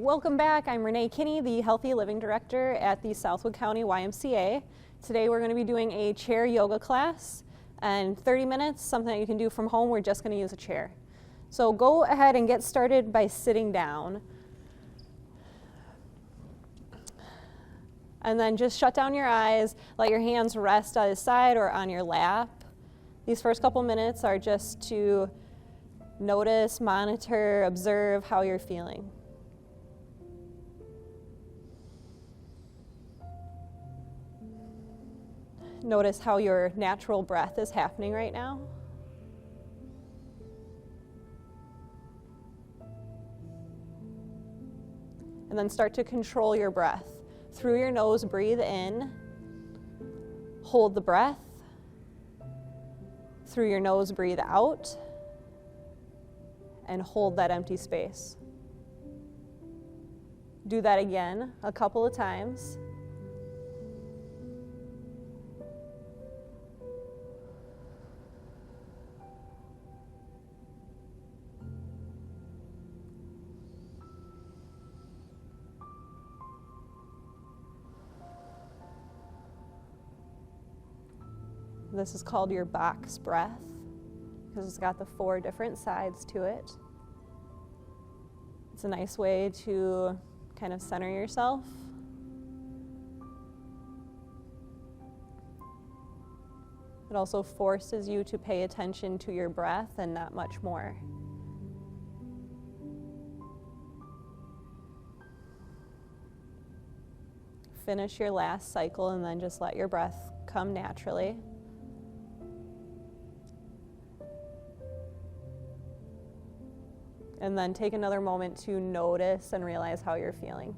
Welcome back. I'm Renee Kinney, the Healthy Living Director at the Southwood County YMCA. Today we're going to be doing a chair yoga class, and 30 minutes, something that you can do from home. We're just going to use a chair. So go ahead and get started by sitting down. And then just shut down your eyes, let your hands rest on the side or on your lap. These first couple minutes are just to notice, monitor, observe how you're feeling. Notice how your natural breath is happening right now. And then start to control your breath. Through your nose, breathe in. Hold the breath. Through your nose, breathe out. And hold that empty space. Do that again a couple of times. This is called your box breath because it's got the 4 different sides to it. It's a nice way to kind of center yourself. It also forces you to pay attention to your breath and not much more. Finish your last cycle and then just let your breath come naturally. And then take another moment to notice and realize how you're feeling,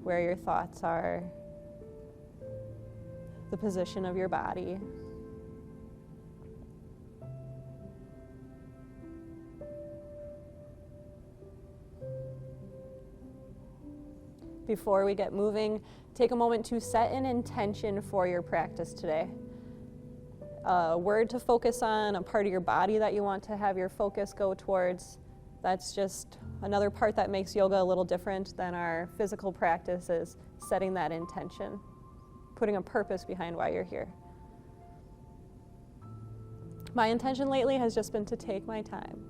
where your thoughts are, the position of your body. Before we get moving, take a moment to set an intention for your practice today. A word to focus on, a part of your body that you want to have your focus go towards. That's just another part that makes yoga a little different than our physical practice, is setting that intention, putting a purpose behind why you're here. My intention lately has just been to take my time.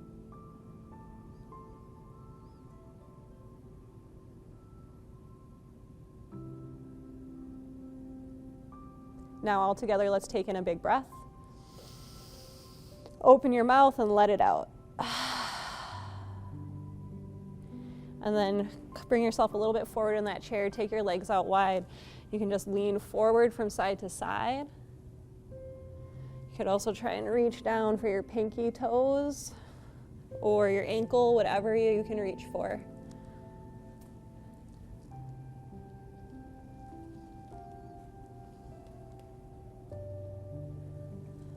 Now all together, let's take in a big breath. Open your mouth and let it out. And then bring yourself a little bit forward in that chair. Take your legs out wide. You can just lean forward from side to side. You could also try and reach down for your pinky toes or your ankle, whatever you can reach for.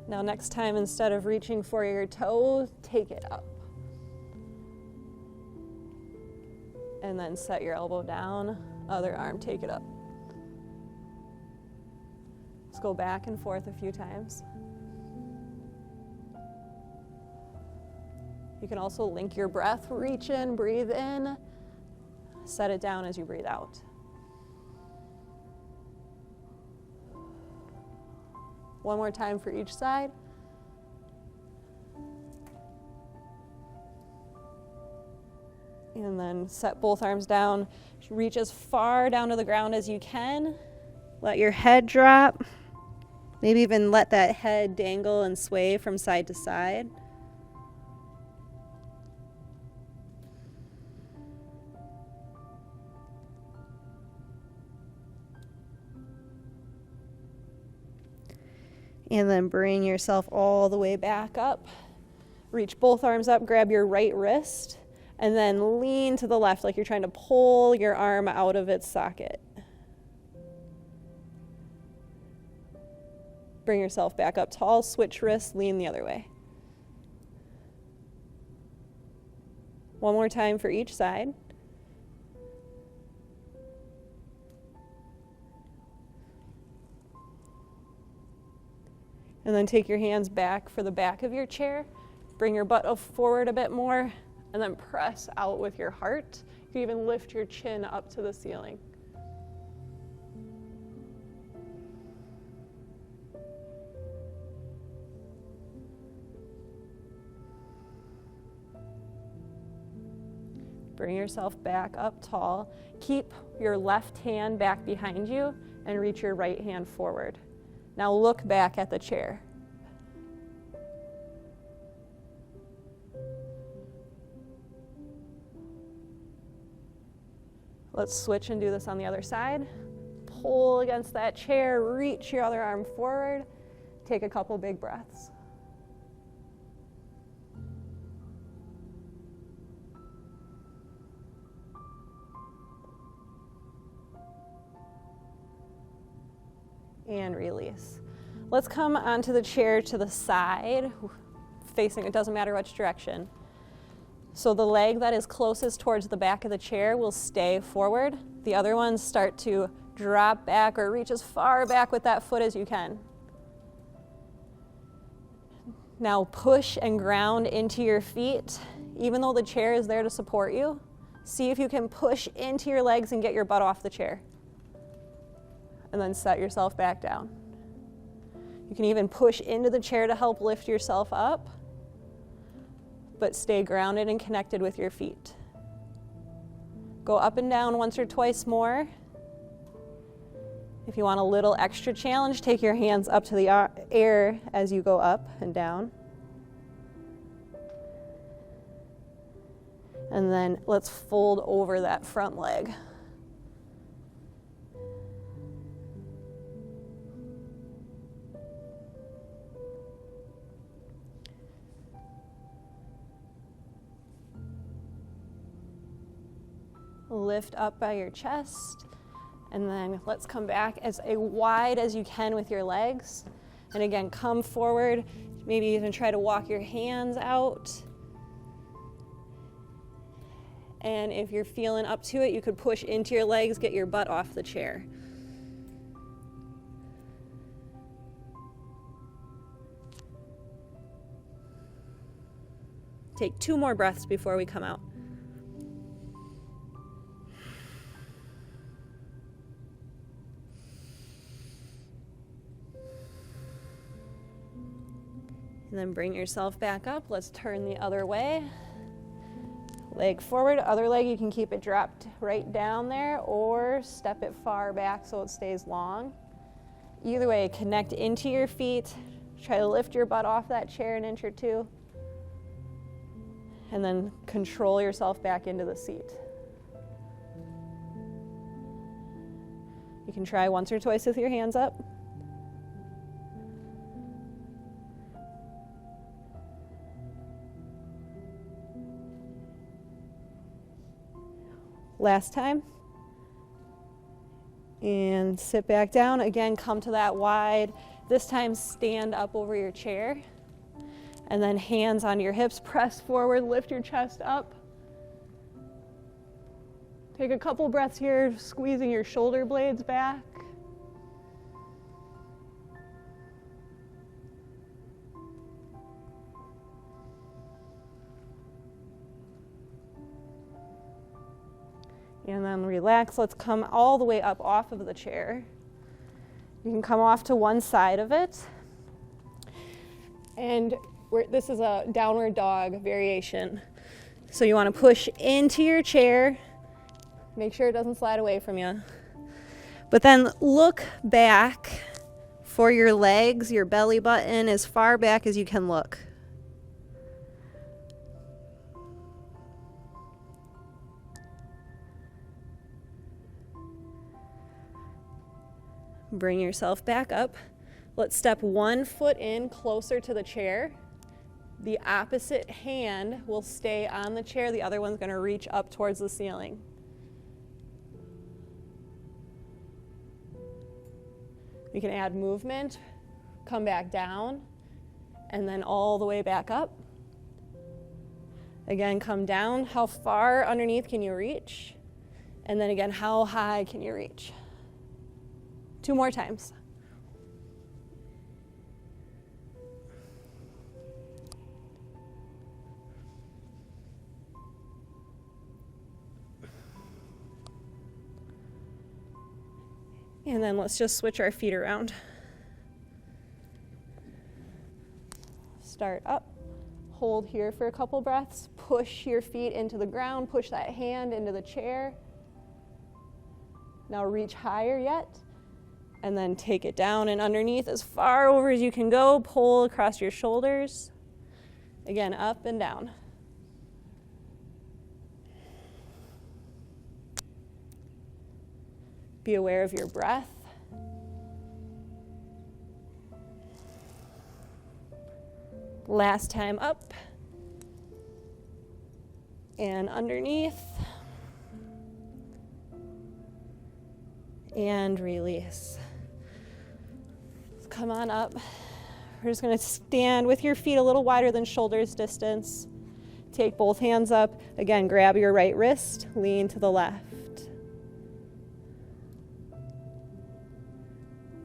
Now next time, instead of reaching for your toe, take it up. And then set your elbow down, other arm, take it up. Let's go back and forth a few times. You can also link your breath, reach in, breathe in, set it down as you breathe out. One more time for each side. And then set both arms down. Reach as far down to the ground as you can. Let your head drop. Maybe even let that head dangle and sway from side to side. And then bring yourself all the way back up. Reach both arms up, grab your right wrist, and then lean to the left like you're trying to pull your arm out of its socket. Bring yourself back up tall, switch wrists, lean the other way. One more time for each side. And then take your hands back for the back of your chair. Bring your butt forward a bit more, and then press out with your heart. You can even lift your chin up to the ceiling. Bring yourself back up tall. Keep your left hand back behind you and reach your right hand forward. Now look back at the chair. Let's switch and do this on the other side. Pull against that chair, reach your other arm forward. Take a couple big breaths. And release. Let's come onto the chair to the side, facing, it doesn't matter which direction. So the leg that is closest towards the back of the chair will stay forward. The other ones start to drop back or reach as far back with that foot as you can. Now push and ground into your feet. Even though the chair is there to support you, see if you can push into your legs and get your butt off the chair. And then set yourself back down. You can even push into the chair to help lift yourself up, but stay grounded and connected with your feet. Go up and down once or twice more. If you want a little extra challenge, take your hands up to the air as you go up and down. And then let's fold over that front leg. Lift up by your chest, and then let's come back as wide as you can with your legs. And again, come forward, maybe even try to walk your hands out. And if you're feeling up to it, you could push into your legs, get your butt off the chair. Take 2 more breaths before we come out. And then bring yourself back up. Let's turn the other way. Leg forward, other leg, you can keep it dropped right down there or step it far back so it stays long. Either way, connect into your feet. Try to lift your butt off that chair an inch or two. And then control yourself back into the seat. You can try once or twice with your hands up. Last time. And sit back down. Again, come to that wide. This time, stand up over your chair. And then hands on your hips, press forward, lift your chest up. Take a couple breaths here, squeezing your shoulder blades back. And then relax. Let's come all the way up off of the chair. You can come off to one side of it. And this is a downward dog variation. So you want to push into your chair. Make sure it doesn't slide away from you. But then look back for your legs, your belly button, as far back as you can look. Bring yourself back up. Let's step 1 foot in closer to the chair. The opposite hand will stay on the chair. The other one's going to reach up towards the ceiling. You can add movement, come back down, and then all the way back up. Again, come down. How far underneath can you reach? And then again, how high can you reach? 2 more times. And then let's just switch our feet around. Start up, hold here for a couple breaths, push your feet into the ground, push that hand into the chair. Now reach higher yet, and then take it down and underneath as far over as you can go, pull across your shoulders. Again, up and down. Be aware of your breath. Last time up and underneath and release. Come on up. We're just going to stand with your feet a little wider than shoulders distance. Take both hands up. Again, grab your right wrist, lean to the left.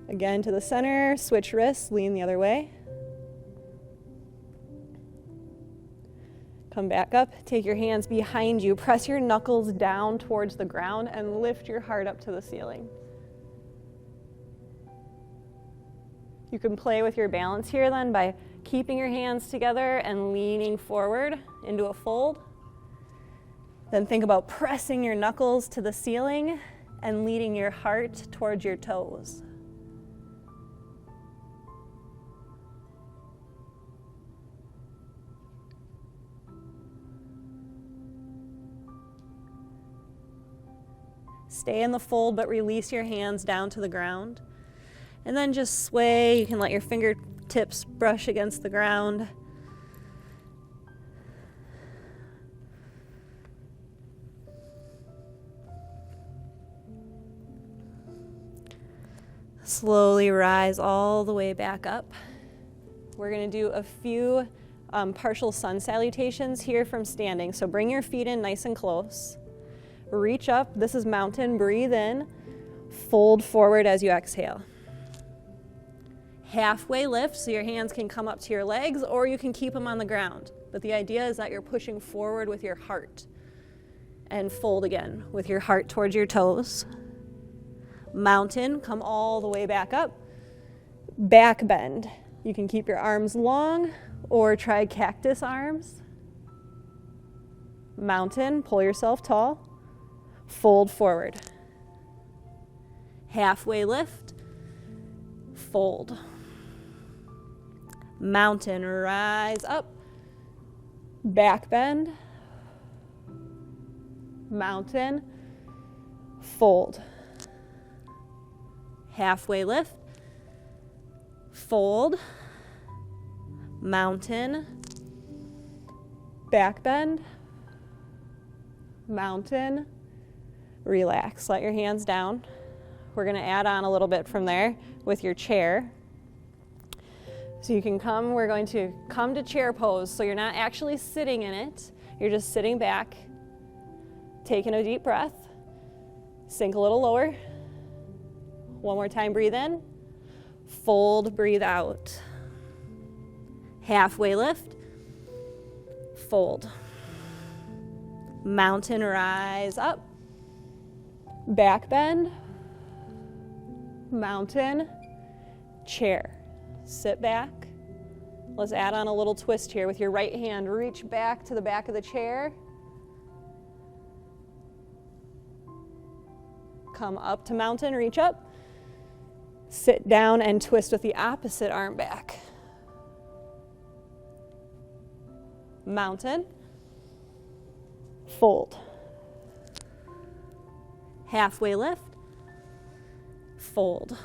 Again, to the center, switch wrists, lean the other way. Come back up, take your hands behind you, press your knuckles down towards the ground and lift your heart up to the ceiling. You can play with your balance here then by keeping your hands together and leaning forward into a fold. Then think about pressing your knuckles to the ceiling and leading your heart towards your toes. Stay in the fold, but release your hands down to the ground. And then just sway. You can let your fingertips brush against the ground. Slowly rise all the way back up. We're going to do a few partial sun salutations here from standing. So bring your feet in nice and close. Reach up. This is mountain. Breathe in. Fold forward as you exhale. Halfway lift, so your hands can come up to your legs, or you can keep them on the ground. But the idea is that you're pushing forward with your heart. And fold again with your heart towards your toes. Mountain, come all the way back up. Back bend. You can keep your arms long or try cactus arms. Mountain, pull yourself tall. Fold forward. Halfway lift. Fold. Mountain, rise up. Back bend. Mountain. Fold. Halfway lift. Fold. Mountain. Back bend. Mountain. Relax. Let your hands down. We're going to add on a little bit from there with your chair. So you can come, we're going to come to chair pose. So you're not actually sitting in it. You're just sitting back, taking a deep breath. Sink a little lower. One more time, breathe in. Fold, breathe out. Halfway lift. Fold. Mountain, rise up. Back bend. Mountain. Chair. Sit back. Let's add on a little twist here with your right hand. Reach back to the back of the chair. Come up to mountain, reach up. Sit down and twist with the opposite arm back. Mountain. Fold. Halfway lift. Fold.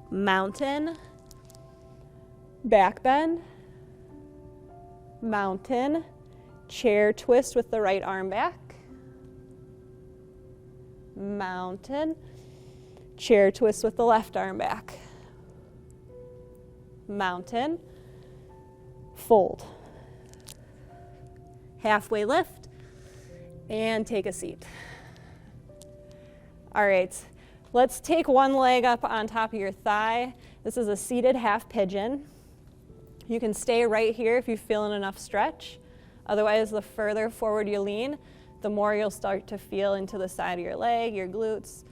Mountain. Back bend. Mountain. Chair twist with the right arm back. Mountain. Chair twist with the left arm back. Mountain. Fold. Halfway lift. And take a seat. All right, let's take one leg up on top of your thigh. This is a seated half pigeon. You can stay right here if you're feeling enough stretch. Otherwise, the further forward you lean, the more you'll start to feel into the side of your leg, your glutes,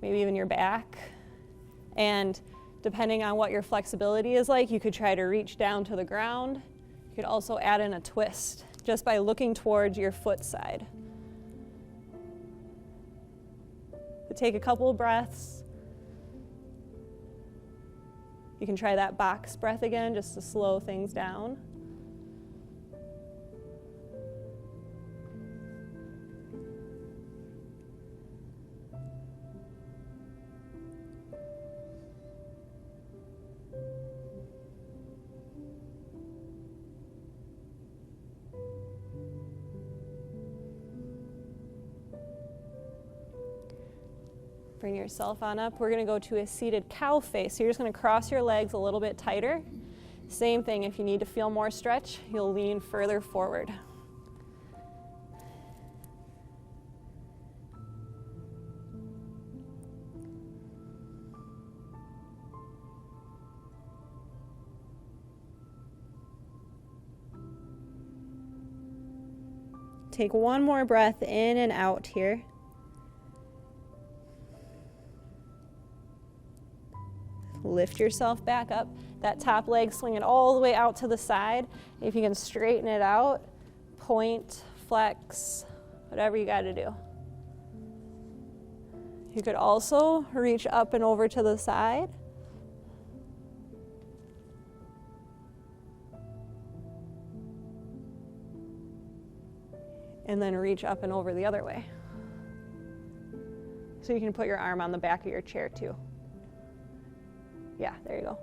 maybe even your back. And depending on what your flexibility is like, you could try to reach down to the ground. You could also add in a twist just by looking towards your foot side. But take a couple of breaths. You can try that box breath again just to slow things down. Bring yourself on up. We're going to go to a seated cow face. So you're just going to cross your legs a little bit tighter. Same thing, if you need to feel more stretch, you'll lean further forward. Take one more breath in and out here. Lift yourself back up. That top leg, swing it all the way out to the side. If you can straighten it out, point, flex, whatever you got to do. You could also reach up and over to the side. And then reach up and over the other way. So you can put your arm on the back of your chair too. Yeah, there you go.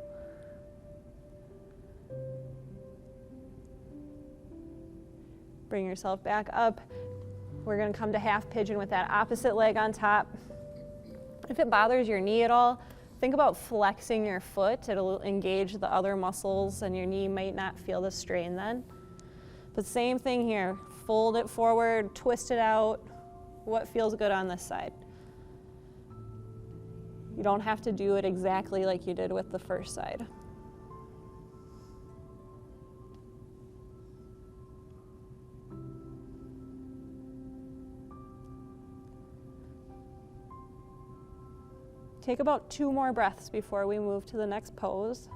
Bring yourself back up. We're going to come to half pigeon with that opposite leg on top. If it bothers your knee at all, think about flexing your foot. It'll engage the other muscles and your knee might not feel the strain then. But same thing here. Fold it forward, twist it out. What feels good on this side? You don't have to do it exactly like you did with the first side. Take about 2 more breaths before we move to the next pose.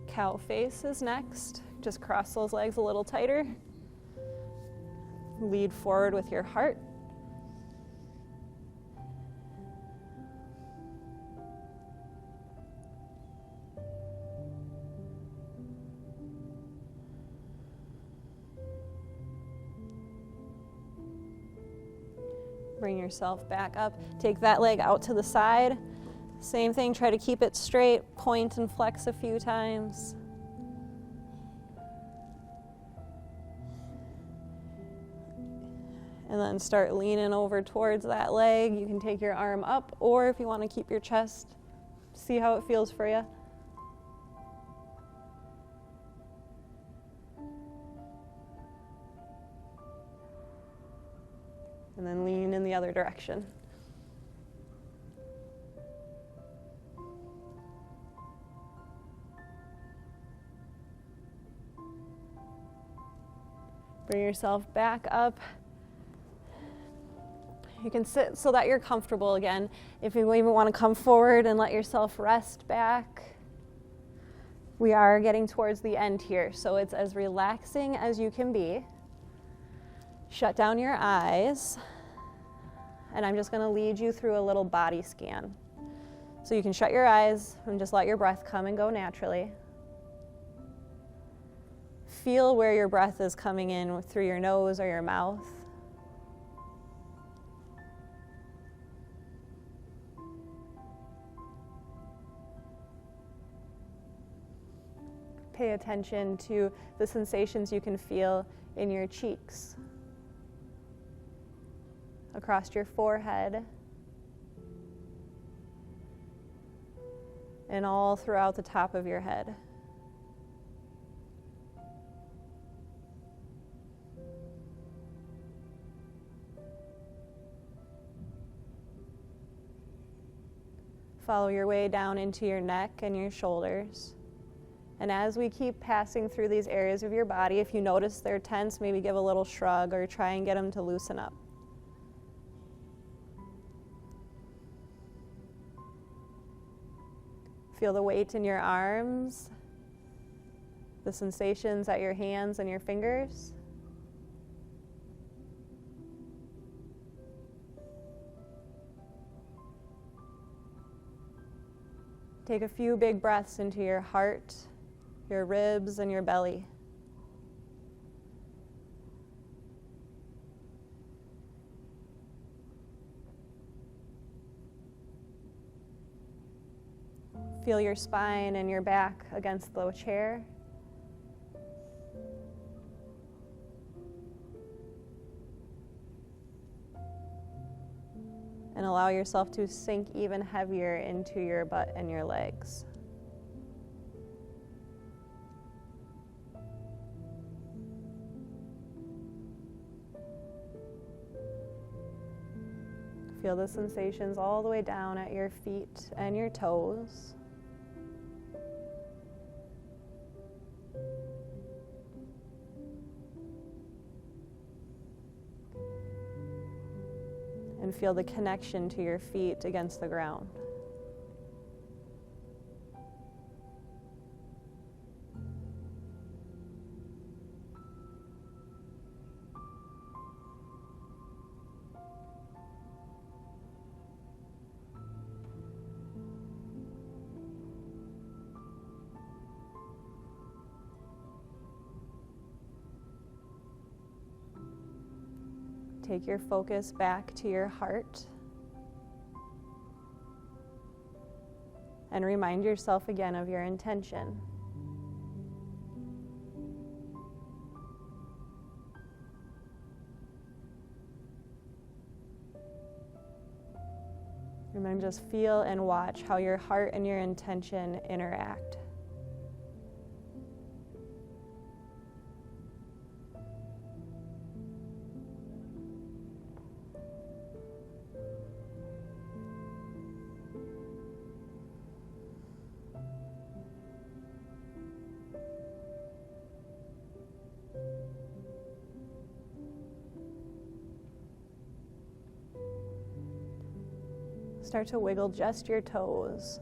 Cow face is next. Just cross those legs a little tighter. Lead forward with your heart. Bring yourself back up. Take that leg out to the side. Same thing, try to keep it straight. Point and flex a few times. And then start leaning over towards that leg. You can take your arm up, or if you want to keep your chest, see how it feels for you. And then lean in the other direction. Bring yourself back up. You can sit so that you're comfortable again. If you even want to come forward and let yourself rest back. We are getting towards the end here, so it's as relaxing as you can be. Shut down your eyes, and I'm just going to lead you through a little body scan. So you can shut your eyes and just let your breath come and go naturally. Feel where your breath is coming in through your nose or your mouth. Pay attention to the sensations you can feel in your cheeks, across your forehead, and all throughout the top of your head. Follow your way down into your neck and your shoulders, And as we keep passing through these areas of your body, if you notice they're tense, maybe give a little shrug or try and get them to loosen up. Feel the weight in your arms, the sensations at your hands and your fingers. Take a few big breaths into your heart, your ribs, and your belly. Feel your spine and your back against the chair. And allow yourself to sink even heavier into your butt and your legs. Feel the sensations all the way down at your feet and your toes. And feel the connection to your feet against the ground. Take your focus back to your heart and remind yourself again of your intention. And then just feel and watch how your heart and your intention interact. Start to wiggle just your toes.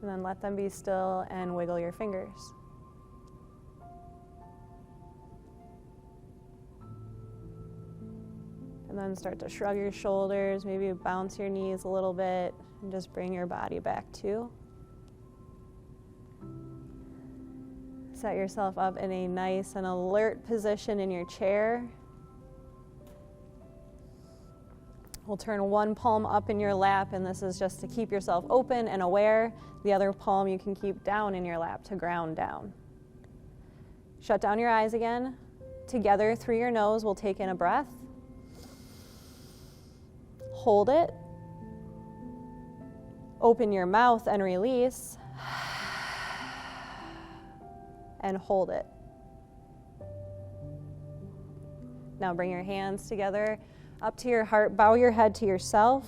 And then let them be still and wiggle your fingers. And then start to shrug your shoulders, maybe bounce your knees a little bit, and just bring your body back to. Set yourself up in a nice and alert position in your chair. We'll turn one palm up in your lap, and this is just to keep yourself open and aware. The other palm you can keep down in your lap to ground down. Shut down your eyes again. Together through your nose, we'll take in a breath. Hold it. Open your mouth and release. And hold it. Now bring your hands together up to your heart, bow your head to yourself,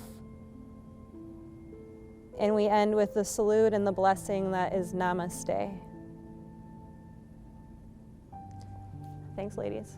and we end with the salute and the blessing that is Namaste. Thanks, ladies.